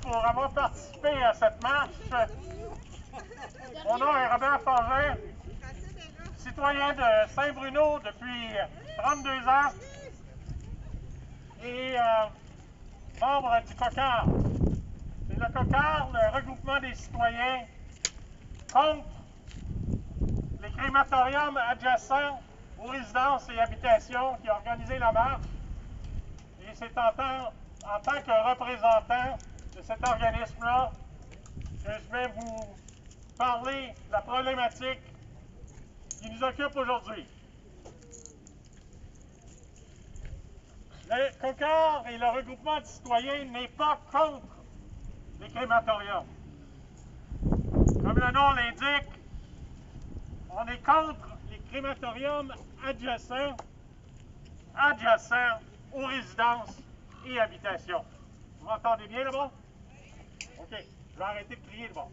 pour avoir participé à cette marche. Mon nom est Robert Forget, citoyen de Saint-Bruno depuis 32 ans et membre du COCAR. C'est le COCAR, le regroupement des citoyens contre les crématoriums adjacents aux résidences et habitations qui a organisé la marche. Et c'est en tant que représentant de cet organisme-là que je vais vous parler de la problématique qui nous occupe aujourd'hui. Le COCAR et le regroupement de citoyens n'est pas contre les crématoriums. Comme le nom l'indique, on est contre les crématoriums adjacents aux résidences et habitations. Vous m'entendez bien là-bas? OK. Je vais arrêter de crier là-bas.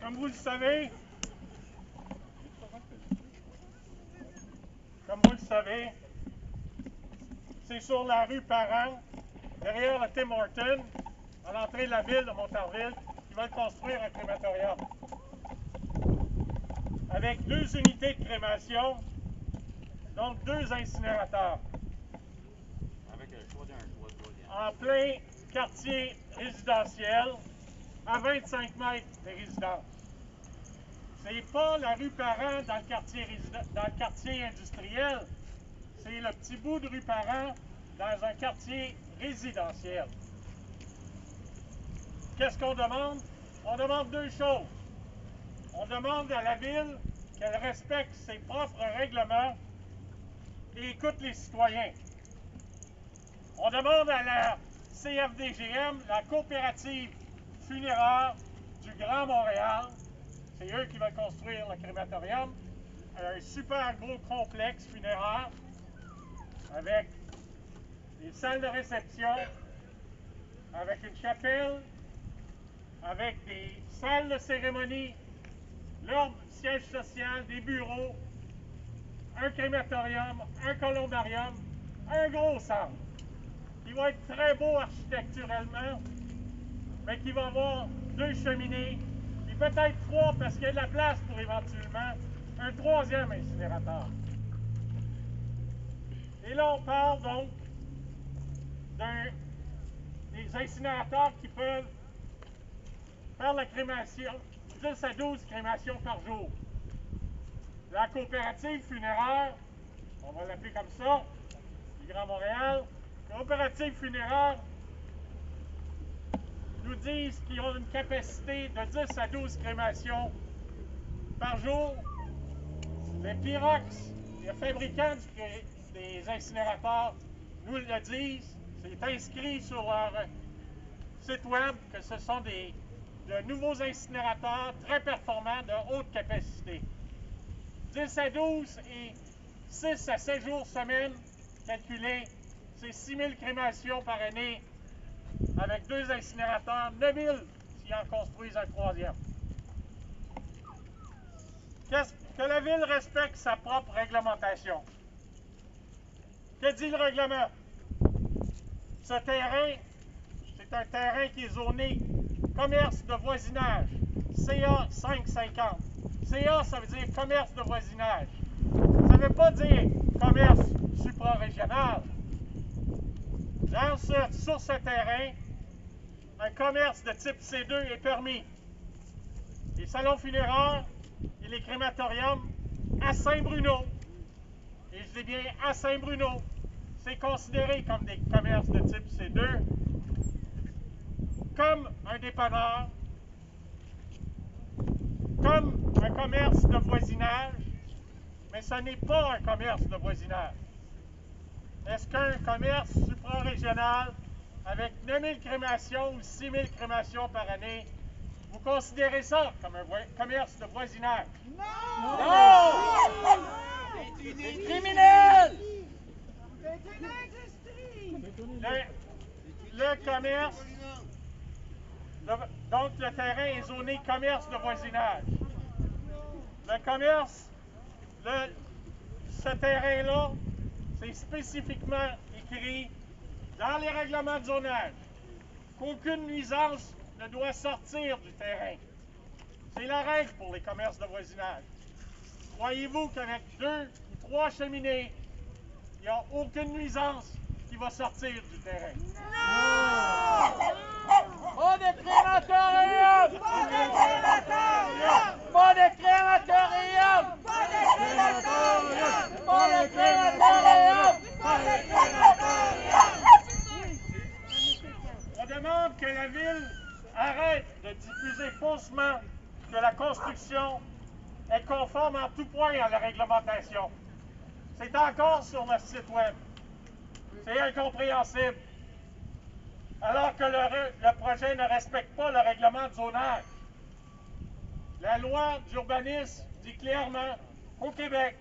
Comme vous le savez, c'est sur la rue Parent, derrière le Tim Hortons, à l'entrée de la ville de Montarville, qu'ils veulent construire un crématorium. Avec 2 unités de crémation, donc 2 incinérateurs. Avec le choix d'un troisième. En plein quartier résidentiel, à 25 mètres des résidences. C'est pas la rue Parent dans le quartier industriel, c'est le petit bout de rue Parent dans un quartier résidentiel. Qu'est-ce qu'on demande? On demande 2 choses. On demande à la ville qu'elle respecte ses propres règlements et écoute les citoyens. On demande à la CFDGM, la coopérative funéraire du Grand Montréal, c'est eux qui veulent construire le crématorium, un super gros complexe funéraire avec des salles de réception, avec une chapelle, avec des salles de cérémonie, leur siège social, des bureaux, un crématorium, un columbarium, un gros centre qui va être très beau architecturellement, mais qui va avoir 2 cheminées, et peut-être 3 parce qu'il y a de la place pour éventuellement un 3e incinérateur. Et là, on parle donc des incinérateurs qui peuvent faire la crémation, 10 à 12 crémations par jour. La coopérative funéraire, on va l'appeler comme ça, du Grand Montréal, la coopérative funéraire nous disent qu'ils ont une capacité de 10 à 12 crémations par jour. Les Pyrox, les fabricants des incinérateurs, nous le disent. C'est inscrit sur leur site web que ce sont de nouveaux incinérateurs très performants de haute capacité. 10 à 12 et 6 à 7 jours semaine, calculé, c'est 6 000 crémations par année avec 2 incinérateurs, 9 000 s'ils en construisent un 3e. Que la ville respecte sa propre réglementation. Que dit le règlement? Ce terrain, c'est un terrain qui est zoné commerce de voisinage, CA 550. CA, ça veut dire commerce de voisinage. Ça ne veut pas dire commerce suprarégional. Sur ce terrain, un commerce de type C2 est permis. Les salons funéraires et les crématoriums à Saint-Bruno, et je dis bien à Saint-Bruno, c'est considéré comme des commerces de type C2, comme un dépanneur, comme un commerce de voisinage, mais ce n'est pas un commerce de voisinage. Est-ce qu'un commerce suprarégional avec 9 000 crémations ou 6 000 crémations par année, vous considérez ça comme un commerce de voisinage? Non! Non! C'est criminel! Le commerce, donc le terrain est zoné commerce de voisinage. Le commerce, ce terrain-là, c'est spécifiquement écrit dans les règlements de zonage qu'aucune nuisance ne doit sortir du terrain. C'est la règle pour les commerces de voisinage. Croyez-vous qu'avec 2 ou 3 cheminées, il n'y a aucune nuisance qui va sortir du terrain? Pas de crématorium! Pas de crématorium! Pas de crématorium! Pas de crématorium! Pas de crématorium! Pas de crématorium! On demande que la Ville arrête de diffuser faussement que la construction est conforme en tout point à la réglementation. C'est encore sur notre site web. C'est incompréhensible. Alors que le projet ne respecte pas le règlement de zonage. La loi d'urbanisme dit clairement qu'au Québec,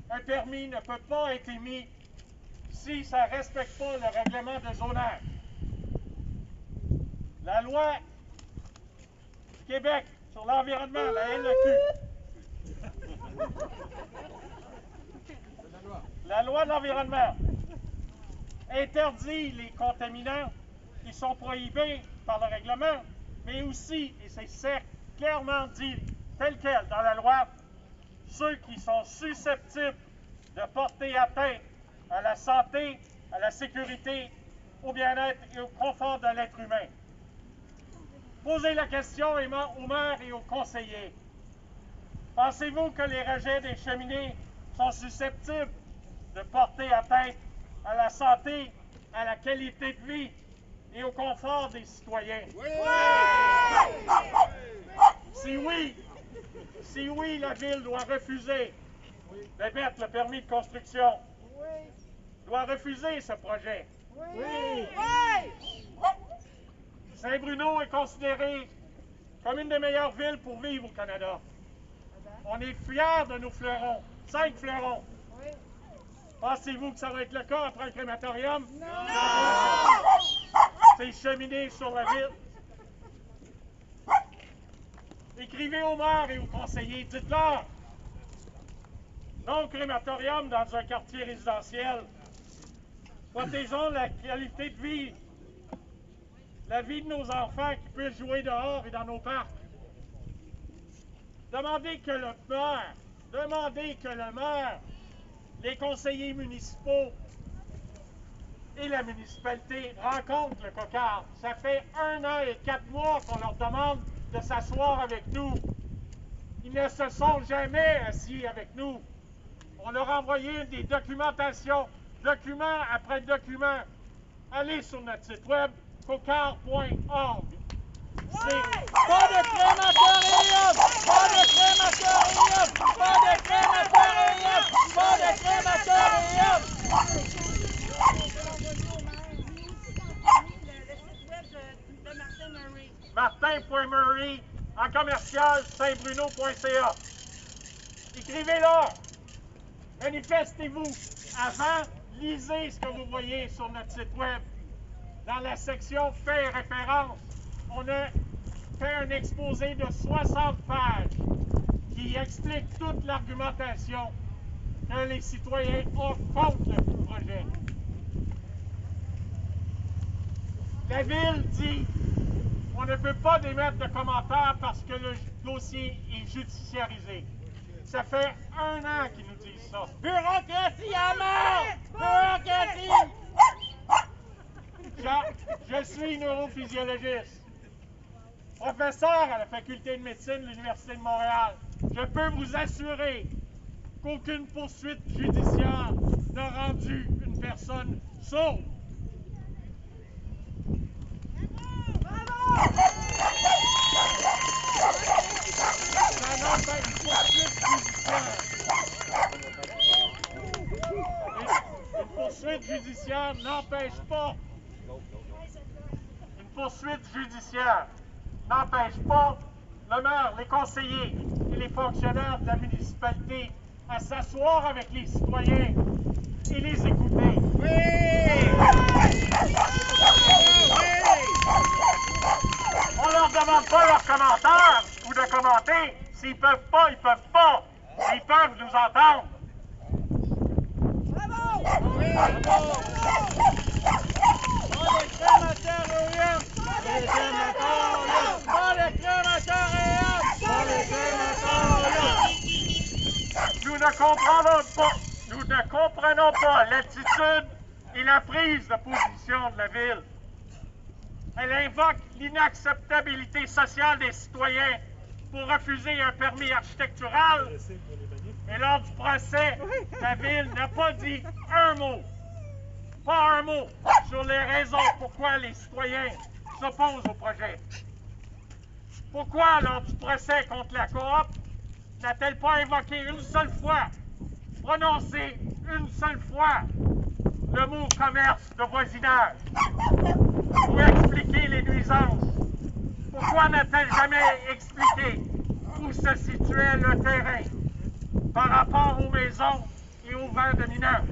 un permis ne peut pas être émis si ça ne respecte pas le règlement de zonage. La loi du Québec sur l'environnement, la LEQ. La loi de l'environnement interdit les contaminants qui sont prohibés par le règlement, mais aussi, et c'est clairement dit tel quel dans la loi, ceux qui sont susceptibles de porter atteinte à la santé, à la sécurité, au bien-être et au confort de l'être humain. Posez la question aux maires et aux conseillers. Pensez-vous que les rejets des cheminées sont susceptibles de porter atteinte à la santé, à la qualité de vie et au confort des citoyens? Oui! Si oui, la Ville doit refuser d'émettre le permis de construction. Doit refuser ce projet. Oui! Saint-Bruno est considéré comme une des meilleures villes pour vivre au Canada. On est fiers de nos fleurons, 5 fleurons. Pensez-vous que ça va être le cas après un crématorium? Non! C'est cheminé sur la ville. Écrivez aux maires et aux conseillers, dites-leur. Non crématorium dans un quartier résidentiel. Protégeons la qualité de vie. La vie de nos enfants qui puissent jouer dehors et dans nos parcs. Demandez que le maire, les conseillers municipaux et la municipalité rencontrent le cocarde. Ça fait 1 an et 4 mois qu'on leur demande de s'asseoir avec nous. Ils ne se sont jamais assis avec nous. On leur a envoyé des documentations, document après document. Allez sur notre site web, cocarde.org. Pas de crématorium! Pas de crématorium! Pas de crématorium! Pas de crématorium! Martin.Murray en commercial saintbruno.ca. Écrivez-leur. Manifestez-vous. Avant, lisez ce que vous voyez sur notre site web. Dans la section « Faits et références », on a fait un exposé de 60 pages qui explique toute l'argumentation que les citoyens ont contre le projet. La Ville dit on ne peut pas démettre de commentaires parce que le dossier est judiciarisé. Ça fait 1 an qu'ils nous disent ça. Bureaucratie à mort! Bureaucratie! Je suis neurophysiologiste, professeur à la Faculté de médecine de l'Université de Montréal. Je peux vous assurer qu'aucune poursuite judiciaire n'a rendu une personne sourde. Ça n'empêche une poursuite judiciaire. Une poursuite judiciaire n'empêche pas. Une poursuite judiciaire n'empêche pas le maire, les conseillers et les fonctionnaires de la municipalité à s'asseoir avec les citoyens et les écouter. On leur demande pas leurs commentaires ou de commenter. S'ils peuvent pas, ils peuvent pas. Ils peuvent nous entendre. Nous ne comprenons pas l'attitude et la prise de position de la Ville. Elle invoque l'inacceptabilité sociale des citoyens pour refuser un permis architectural. Et lors du procès, la Ville n'a pas dit un mot, pas un mot, sur les raisons pourquoi les citoyens s'opposent au projet. Pourquoi, lors du procès contre la coop, n'a-t-elle pas invoqué une seule fois, prononcé une seule fois le mot commerce de voisinage pour expliquer les nuisances? Pourquoi n'a-t-elle jamais expliqué où se situait le terrain par rapport aux maisons et aux vents dominants?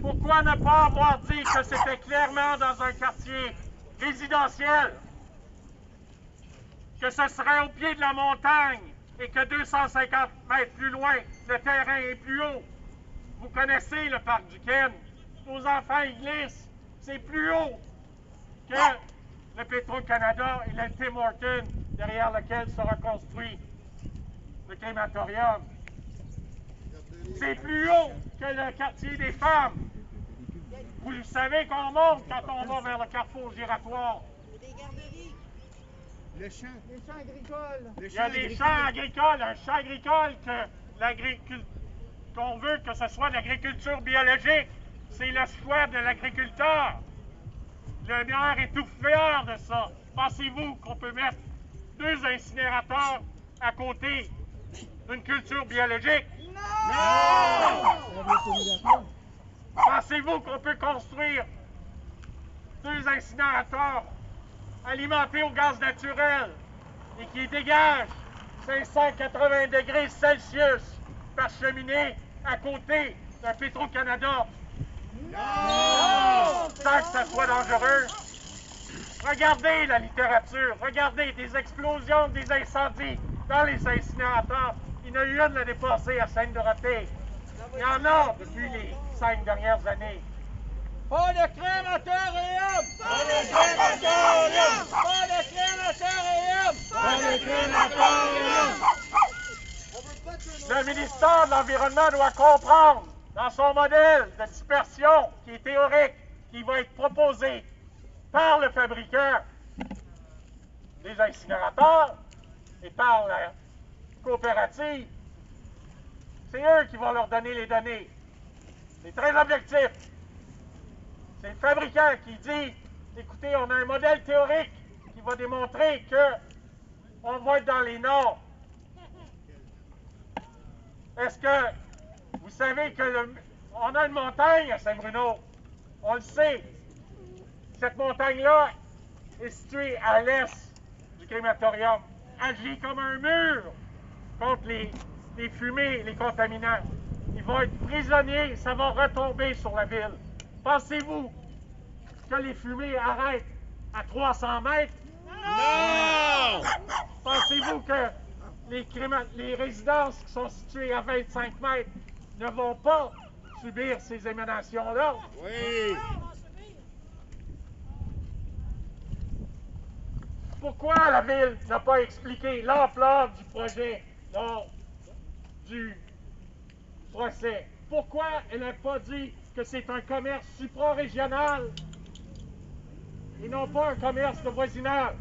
Pourquoi ne pas avoir dit que c'était clairement dans un quartier résidentiel, que ce serait au pied de la montagne et que 250 mètres plus loin, le terrain est plus haut? Vous connaissez le parc du Ken. Nos enfants y glissent. C'est plus haut que le Petro-Canada et le Tim Hortons, derrière lequel sera construit le crématorium. C'est plus haut que le quartier des femmes. Vous le savez qu'on monte quand on va vers le carrefour giratoire. Des garderies. Les champs agricoles. Il y a des champs agricoles, un champ agricole qu'on veut que ce soit de l'agriculture biologique. C'est le choix de l'agriculteur. Le maire est tout fier de ça. Pensez-vous qu'on peut mettre 2 incinérateurs à côté d'une culture biologique? Non! Pensez-vous qu'on peut construire 2 incinérateurs alimentés au gaz naturel et qui dégagent 580 degrés Celsius par cheminée à côté d'un Petro-Canada? Non! Sans que ça soit dangereux. Regardez la littérature, regardez des explosions, des incendies dans les incinérateurs. Il y en a eu une l'année passée à Sainte-Dorothée. Il y en a depuis les 5 dernières années. Pas de crématorium! Pas de crématorium! Pas de crématorium! Pas de crématorium! Le ministère de l'Environnement doit comprendre, dans son modèle de dispersion qui est théorique, qui va être proposé par le fabricant des incinérateurs et par la coopérative, c'est eux qui vont leur donner les données. C'est très objectif. C'est le fabricant qui dit, écoutez, on a un modèle théorique qui va démontrer qu'on va être dans les normes. Est-ce que vous savez qu'on a une montagne à Saint-Bruno? On le sait. Cette montagne-là est située à l'est du crématorium, agit comme un mur contre les fumées, les contaminants. Ils vont être prisonniers, ça va retomber sur la ville. Pensez-vous que les fumées arrêtent à 300 mètres? Non! Pensez-vous que les résidences qui sont situées à 25 mètres ne vont pas subir ces émanations-là? Oui! Pourquoi la Ville n'a pas expliqué l'ampleur du projet lors du procès? Pourquoi elle n'a pas dit que c'est un commerce supra-régional et non pas un commerce de voisinage?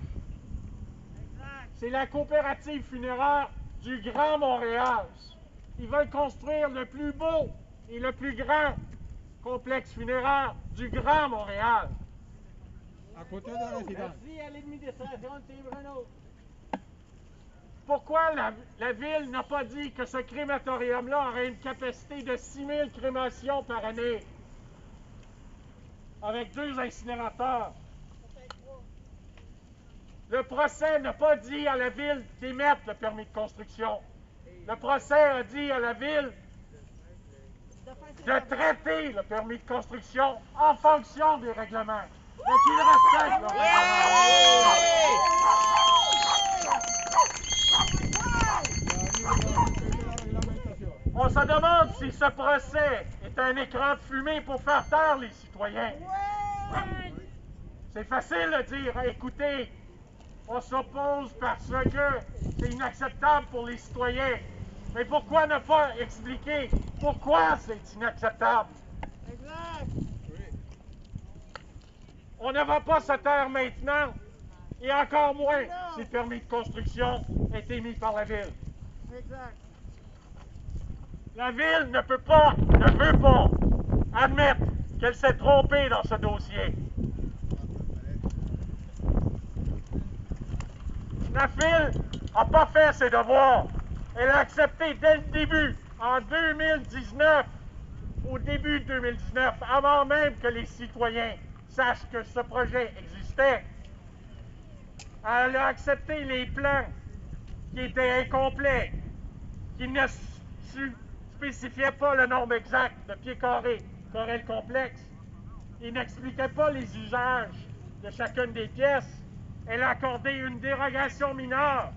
C'est la coopérative funéraire du Grand Montréal. Ils veulent construire le plus beau et le plus grand complexe funéraire du Grand Montréal. À côté de la résidence. Merci à l'administration de Saint-Bruno. Pourquoi la Ville n'a pas dit que ce crématorium-là aurait une capacité de 6000 crémations par année avec 2 incinérateurs? Le procès n'a pas dit à la Ville d'émettre le permis de construction. Le procès a dit à la Ville de traiter le permis de construction en fonction des règlements. Donc, ils respectent leurs règlements. On se demande si ce procès est un écran de fumée pour faire taire les citoyens. C'est facile de dire, écoutez, on s'oppose parce que c'est inacceptable pour les citoyens. Mais pourquoi ne pas expliquer pourquoi c'est inacceptable? On ne va pas se taire maintenant, et encore moins si le permis de construction est émis par la Ville. La Ville ne veut pas admettre qu'elle s'est trompée dans ce dossier. La Ville n'a pas fait ses devoirs. Elle a accepté dès le début, en 2019, au début de 2019, avant même que les citoyens sachent que ce projet existait. Elle a accepté les plans qui étaient incomplets, qui ne spécifiaient pas le nombre exact de pieds carrés qu'aurait le complexe. Ils n'expliquaient pas les usages de chacune des pièces. Elle a accordé une dérogation mineure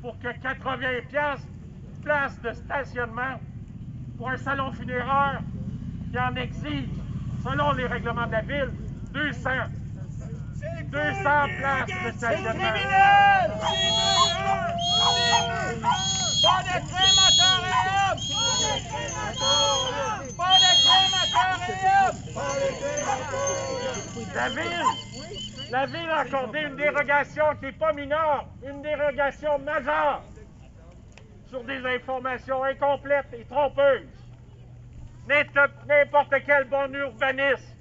pour que 80 places de stationnement pour un salon funéraire qui en exige, selon les règlements de la Ville, 200 places de stationnement. Pas de crématorium! Pas de crématorium! La Ville a accordé une dérogation qui n'est pas mineure, une dérogation majeure sur des informations incomplètes et trompeuses. N'importe quel bon urbaniste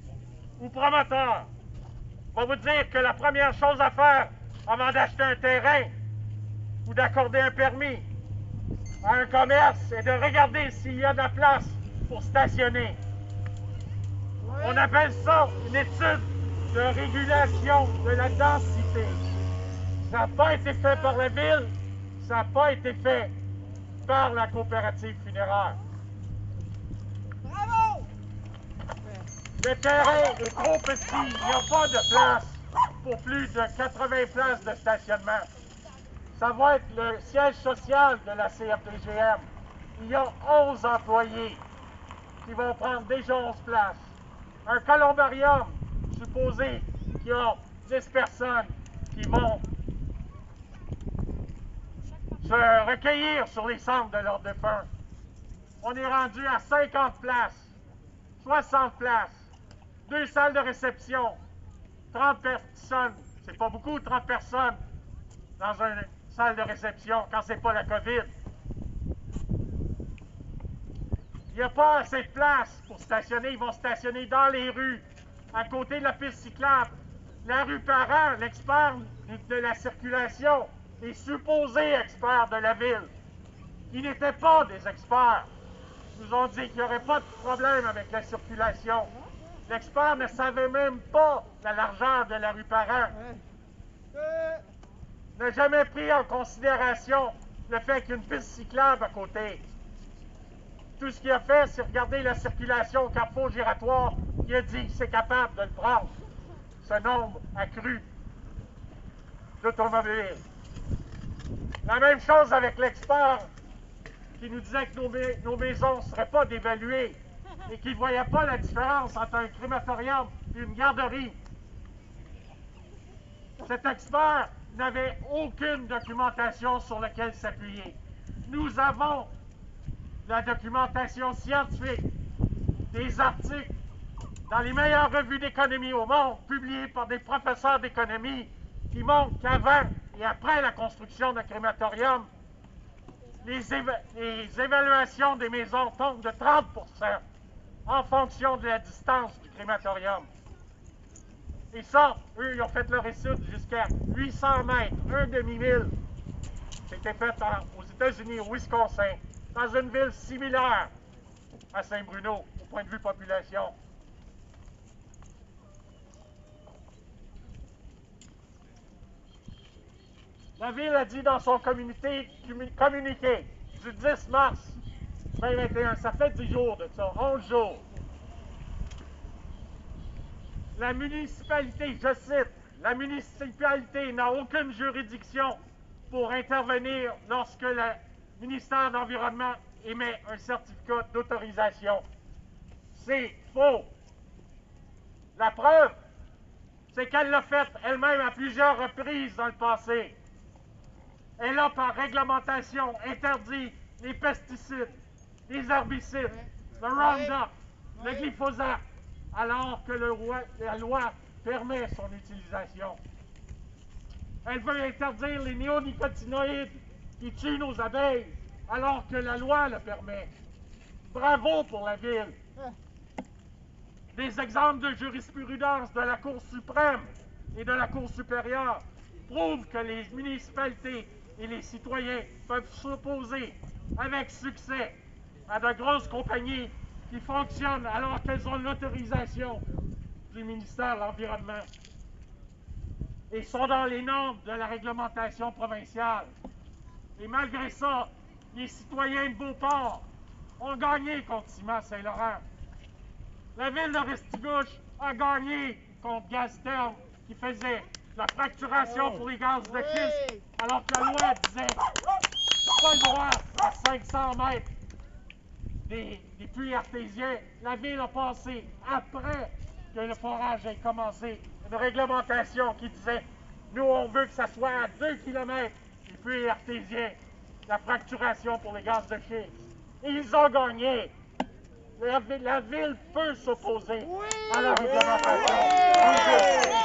ou promoteur va vous dire que la première chose à faire avant d'acheter un terrain ou d'accorder un permis à un commerce est de regarder s'il y a de la place pour stationner. On appelle ça une étude de régulation de la densité. Ça n'a pas été fait par la Ville, ça n'a pas été fait par la coopérative funéraire. Bravo! Le terrain est trop petit, il n'y a pas de place pour plus de 80 places de stationnement. Ça va être le siège social de la CFDGM. Il y a 11 employés qui vont prendre déjà 11 places. Un columbarium, supposé qu'il y a 10 personnes qui vont se recueillir sur les cendres de leurs défunts. On est rendu à 50 places, 60 places, 2 salles de réception, 30 personnes. C'est pas beaucoup, 30 personnes dans une salle de réception quand c'est pas la COVID. Il n'y a pas assez de place pour stationner. Ils vont stationner dans les rues, à côté de la piste cyclable. La rue Parent, l'expert de la circulation, est supposé expert de la Ville. Ils n'étaient pas des experts. Ils nous ont dit qu'il n'y aurait pas de problème avec la circulation. L'expert ne savait même pas la largeur de la rue Parent. N'a jamais pris en considération le fait qu'il y a une piste cyclable à côté. Tout ce qu'il a fait, c'est regarder la circulation au carrefour giratoire. Il a dit que c'est capable de le prendre, ce nombre accru d'automobiles. La même chose avec l'expert qui nous disait que nos maisons ne seraient pas dévaluées et qu'il ne voyait pas la différence entre un crématorium et une garderie. Cet expert n'avait aucune documentation sur laquelle s'appuyer. Nous avons la documentation scientifique, des articles dans les meilleures revues d'économie au monde, publiés par des professeurs d'économie, qui montrent qu'avant et après la construction d'un crématorium, les évaluations des maisons tombent de 30 % en fonction de la distance du crématorium. Et ça, eux, ils ont fait leur étude jusqu'à 800 mètres, un demi-mille. C'était fait aux États-Unis, au Wisconsin, dans une ville similaire à Saint-Bruno, au point de vue population. La Ville a dit dans son communiqué du 10 mars 2021, ça fait 10 jours de ça, 11 jours. La municipalité, je cite, la municipalité n'a aucune juridiction pour intervenir lorsque le ministère de l'Environnement émet un certificat d'autorisation. c'est faux. La preuve, c'est qu'elle l'a fait elle-même à plusieurs reprises dans le passé. Elle a, par réglementation, interdit les pesticides, les herbicides, le Roundup, le glyphosate, alors que la loi permet son utilisation. Elle veut interdire les néonicotinoïdes qui tuent nos abeilles, alors que la loi le permet. Bravo pour la Ville. Des exemples de jurisprudence de la Cour suprême et de la Cour supérieure prouvent que les municipalités et les citoyens peuvent s'opposer avec succès à de grosses compagnies qui fonctionnent alors qu'elles ont l'autorisation du ministère de l'Environnement et sont dans les normes de la réglementation provinciale. Et malgré ça, les citoyens de Beauport ont gagné contre Ciment Saint-Laurent. La ville de Restigouche a gagné contre Gazterne qui faisait la fracturation pour les gaz de schiste, alors que la loi disait pas le droit à 500 mètres des puits artésiens. La ville a passé, après que le forage ait commencé, une réglementation qui disait nous, on veut que ça soit à 2 km des puits artésiens, la fracturation pour les gaz de schiste. Et ils ont gagné. La ville peut s'opposer à la réglementation.